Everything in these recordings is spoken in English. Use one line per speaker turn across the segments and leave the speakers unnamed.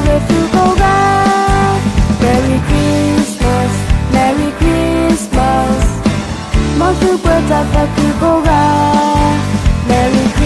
속에 두고가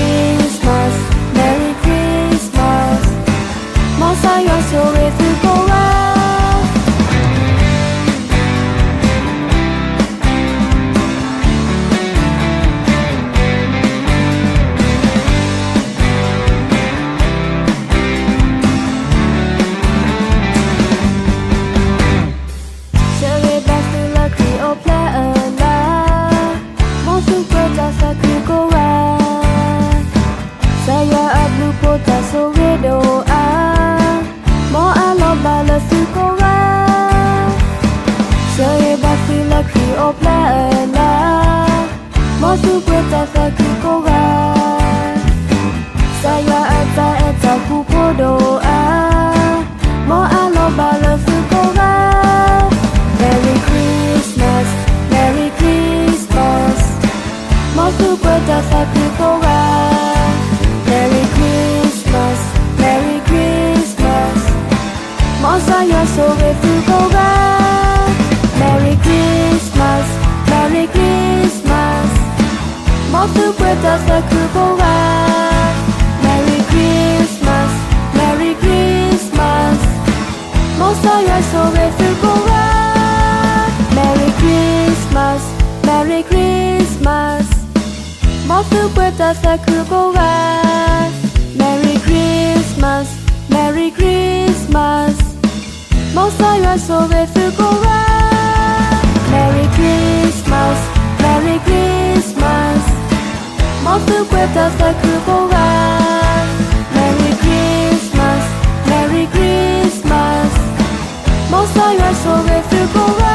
Merry Christmas, Merry Christmas 모습을 다 두고가 Merry Christmas, Merry Christmas 모사여 속에 두고가 Merry Christmas, Merry Christmas 모사여 속에 두고가 Merry Christmas, Merry Christmas 모습을 다 두고가 Merry Christmas, Merry Christmas 모사여 속에 두고가